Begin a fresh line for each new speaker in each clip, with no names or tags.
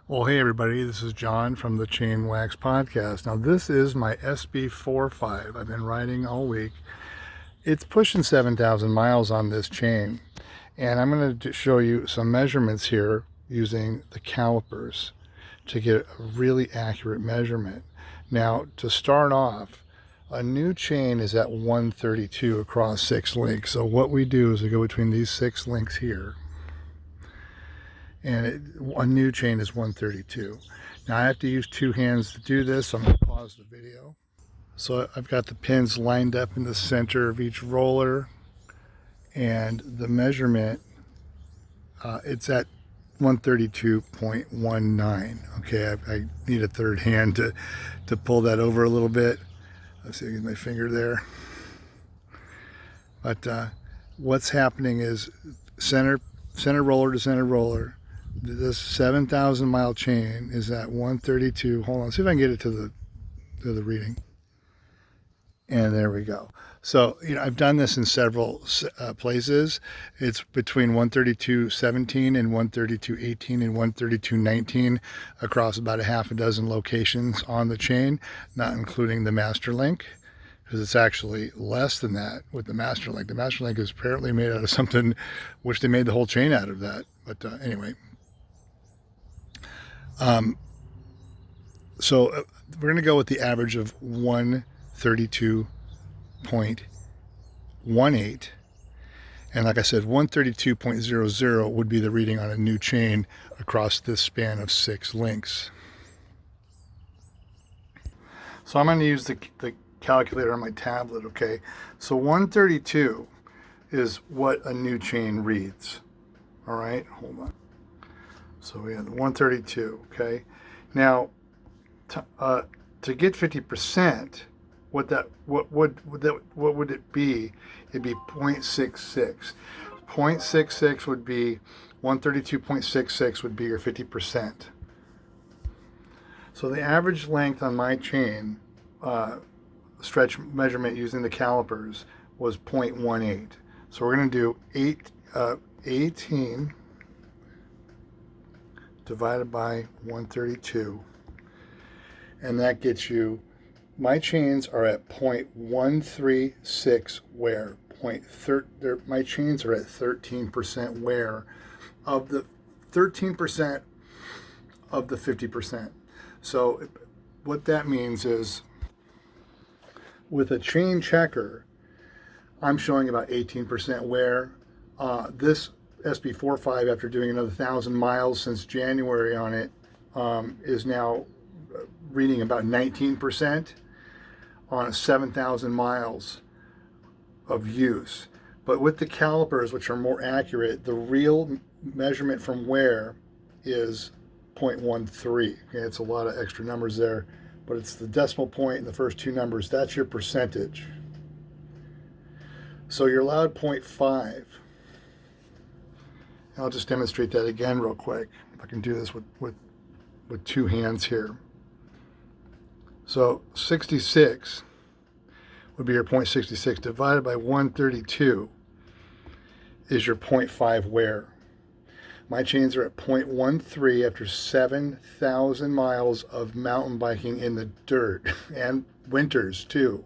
Well, hey everybody, this is John from the Chainwax Podcast. Now, this is my SB45. I've been riding all week. It's pushing 7,000 miles on this chain, and I'm going to show you some measurements here using the calipers to get a really accurate measurement. Now, to start off, a new chain is at 132 across 6 links. So what we do is we go between these 6 links here, and a new chain is 132. Now I have to use 2 hands to do this, so I'm going to pause the video. So I've got the pins lined up in the center of each roller, and the measurement, it's at 132.19. Okay, I need a third hand to pull that over a little bit. Let's see, I get my finger there. But what's happening is center roller to center roller. This 7,000 mile chain is at 132. Hold on, see if I can get it to the reading. And there we go. So, I've done this in several places. It's between 132.17 and 132.18 and 132.19 across about a half a dozen locations on the chain, not including the master link, because it's actually less than that with the master link. The master link is apparently made out of something which they made the whole chain out of that. But anyway. So we're going to go with the average of 132.18. And like I said, 132.00 would be the reading on a new chain across this span of 6 links. So I'm going to use the calculator on my tablet, okay? So 132 is what a new chain reads. All right, hold on. So we have the 132, okay? Now, to get 50%, what would it be? It'd be 0.66. 0.66 would be 132.66 would be your 50%. So the average length on my chain stretch measurement using the calipers was 0.18. So we're going to do 18 divided by 132, and that gets you, my chains are at 0.136 wear. My chains are at 13% wear of the 13% of the 50%. So what that means is, with a chain checker, I'm showing about 18% wear. This SB45, after doing another 1,000 miles since January on it, is now reading about 19% on 7,000 miles of use. But with the calipers, which are more accurate, the real measurement from wear is 0.13. Okay, it's a lot of extra numbers there, but it's the decimal point in the first 2 numbers. That's your percentage. So you're allowed 0.5. I'll just demonstrate that again real quick. If I can do this with 2 hands here. So 66 would be your 0.66 divided by 132 is your 0.5 wear. My chains are at 0.13 after 7,000 miles of mountain biking in the dirt, and winters too.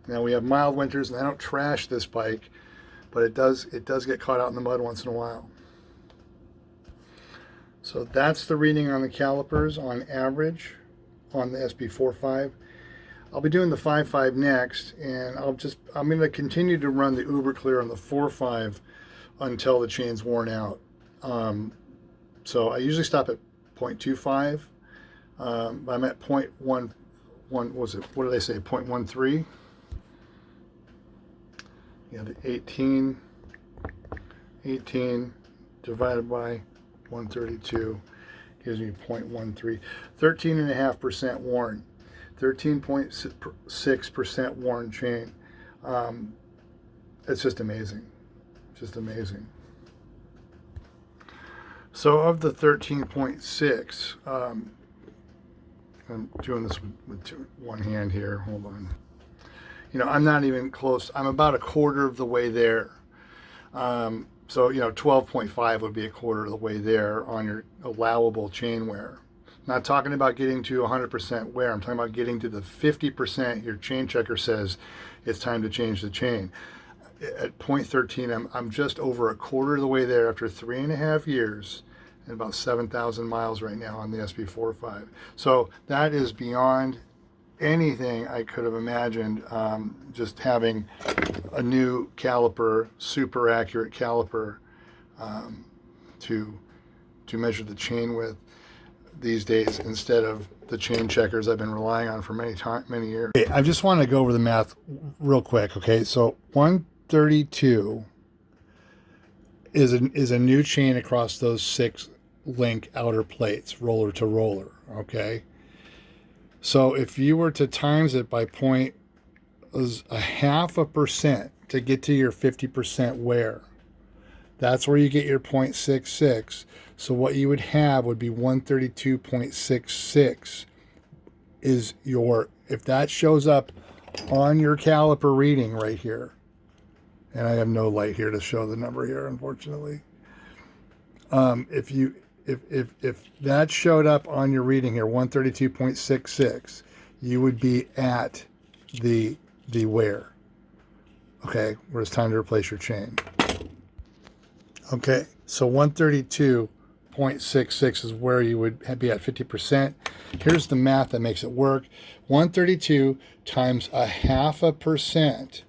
Now we have mild winters, and I don't trash this bike, but it does get caught out in the mud once in a while. So that's the reading on the calipers on average on the SB45. I'll be doing the 5.5 next, and I'm going to continue to run the Uber Clear on the 4.5 until the chain's worn out. So I usually stop at 0.25. I'm at 0.11. What was it? What did I say? 0.13. Yeah, the 18 divided by 132 gives me 0.13. 13.5% worn. 13.6% worn chain. It's just amazing. Just amazing. So of the 13.6, I'm doing this with 1 hand here. Hold on. I'm not even close. I'm about a quarter of the way there. So, 12.5 would be a quarter of the way there on your allowable chain wear. Not talking about getting to 100% wear. I'm talking about getting to the 50% your chain checker says it's time to change the chain. At 0.13, I'm just over a quarter of the way there after 3.5 years and about 7,000 miles right now on the SB45. So that is beyond anything I could have imagined. Just having a new caliper, super accurate caliper, to measure the chain width these days instead of the chain checkers I've been relying on for many years. Okay, I just want to go over the math real quick. Okay, so 132 is a new chain across those 6 link outer plates, roller to roller. Okay, so if you were to times it by 0.5% to get to your 50% wear, that's where you get your 0.66. So what you would have would be 132.66 is your, if that shows up on your caliper reading right here, and I have no light here to show the number here, unfortunately. If that showed up on your reading here, 132.66, you would be at the wear. Okay, where it's time to replace your chain. Okay, so 132.66 is where you would be at 50%. Here's the math that makes it work. 132 times 0.5%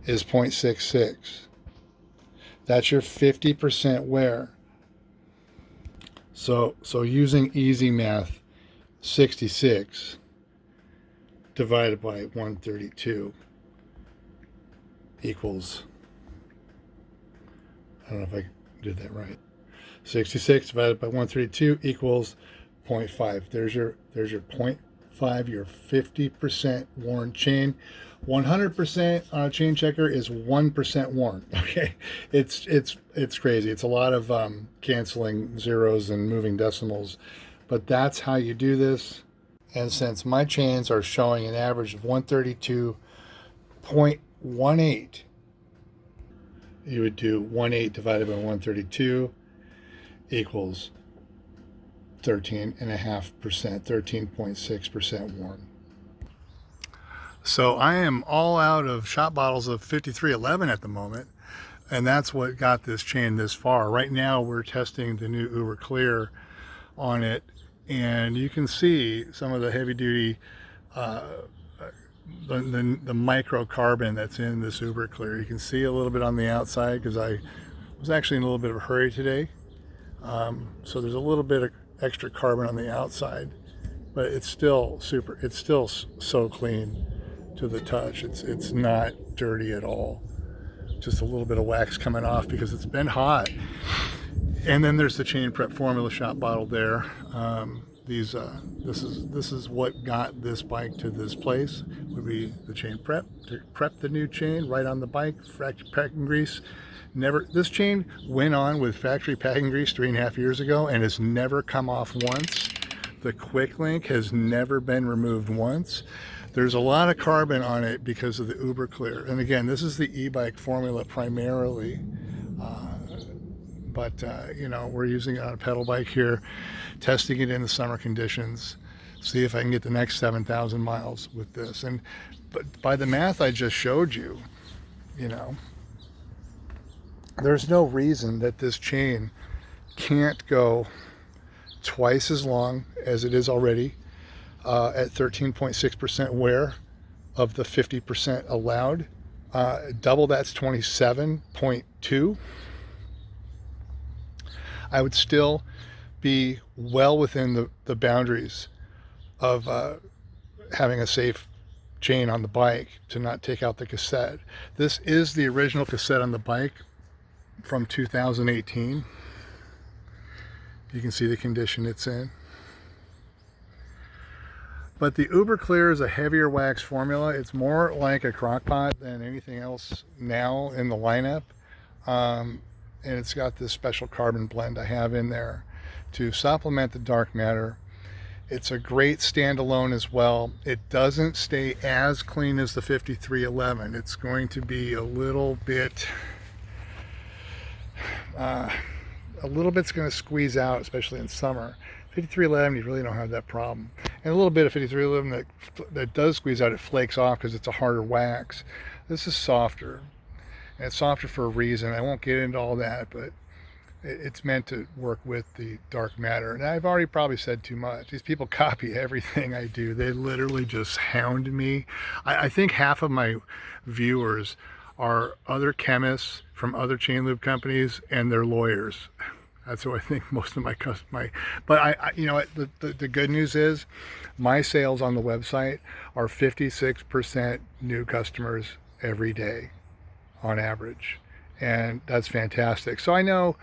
is 0.66. That's your 50% wear. So using easy math, 66 divided by 132 equals, I don't know if I did that right. 66 divided by 132 equals 0.5. There's your 0.5, your 50% worn chain. 100% on a chain checker is 1% worn. Okay, it's crazy. It's a lot of canceling zeros and moving decimals, but that's how you do this. And since my chains are showing an average of 132.18, you would do 1.8 divided by 132 equals 13.5%, 13.6% worn. So I am all out of shot bottles of 5311 at the moment, and that's what got this chain this far. Right now we're testing the new Uber Clear on it, and you can see some of the heavy duty the microcarbon that's in this Uber Clear. You can see a little bit on the outside because I was actually in a little bit of a hurry today. So there's a little bit of extra carbon on the outside, but it's still so clean to the touch. It's not dirty at all. Just a little bit of wax coming off because it's been hot. And then there's the chain prep formula shot bottle there. This is what got this bike to this place. Would be the chain prep to prep the new chain right on the bike. Factory packing grease. This chain went on with factory packing grease 3.5 years ago and has never come off once. The quick link has never been removed once. There's a lot of carbon on it because of the Uber Clear. And again, this is the e-bike formula primarily. But we're using it on a pedal bike here, testing it in the summer conditions, see if I can get the next 7,000 miles with this. But by the math I just showed you, there's no reason that this chain can't go twice as long as it is already at 13.6% wear of the 50% allowed. Double that's 27.2. I would still be well within the boundaries of having a safe chain on the bike to not take out the cassette. This is the original cassette on the bike from 2018. You can see the condition it's in. But the Uber Clear is a heavier wax formula. It's more like a crock pot than anything else now in the lineup. And it's got this special carbon blend I have in there to supplement the dark matter. It's a great standalone as well. It doesn't stay as clean as the 5311. It's going to be a little bit A little bit's going to squeeze out, especially in summer. 5311, you really don't have that problem. And a little bit of 5311 that does squeeze out, it flakes off because it's a harder wax. This is softer, and it's softer for a reason. I won't get into all that, but it's meant to work with the dark matter. And I've already probably said too much. These people copy everything I do. They literally just hound me. I think half of my viewers are other chemists from other chain lube companies and their lawyers. That's who I think most of but I you know what, the good news is my sales on the website are 56% new customers every day on average. And that's fantastic. So I know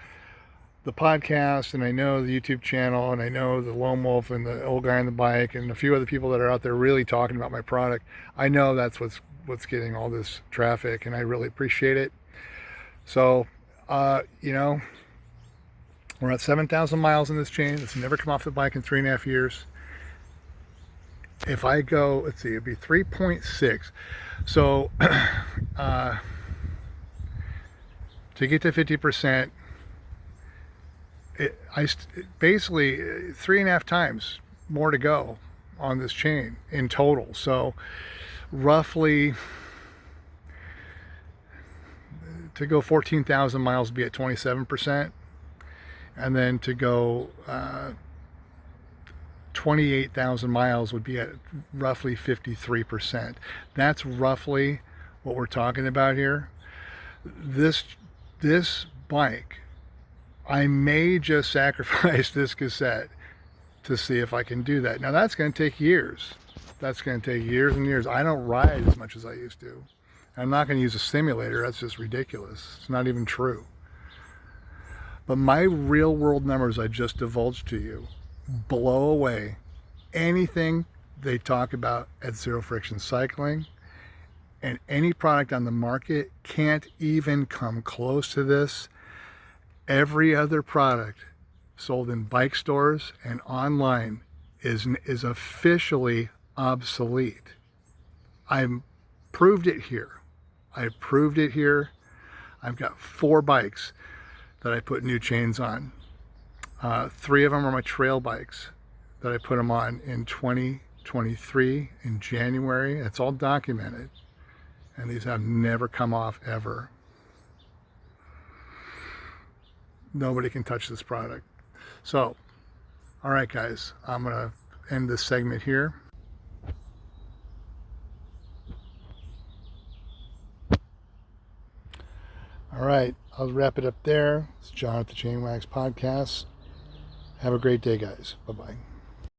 the podcast, and I know the YouTube channel, and I know the Loam Wolf and the old guy on the bike and a few other people that are out there really talking about my product. I know that's what's getting all this traffic, and I really appreciate it. So, you know, we're at 7,000 miles in this chain. It's never come off the bike in 3.5 years. If I go, let's see, it'd be 3.6. So, to get to 50%, basically 3.5 times more to go on this chain in total. So roughly to go 14,000 miles would be at 27%, and then to go 28,000 miles would be at roughly 53%. That's roughly what we're talking about here. This bike, I may just sacrifice this cassette to see if I can do that. Now that's going to take years. That's going to take years and years. I don't ride as much as I used to. I'm not going to use a simulator. That's just ridiculous. It's not even true. But my real world numbers I just divulged to you blow away anything they talk about at Zero Friction Cycling, and any product on the market can't even come close to this. Every other product sold in bike stores and online is officially obsolete. I've proved it here. I've proved it here. I've got 4 bikes that I put new chains on. 3 of them are my trail bikes that I put them on in 2023 in January. It's all documented. And these have never come off ever. Nobody can touch this product. So, all right, guys, I'm going to end this segment here. All right, I'll wrap it up there. It's John at the Chainwax Podcast. Have a great day, guys. Bye-bye.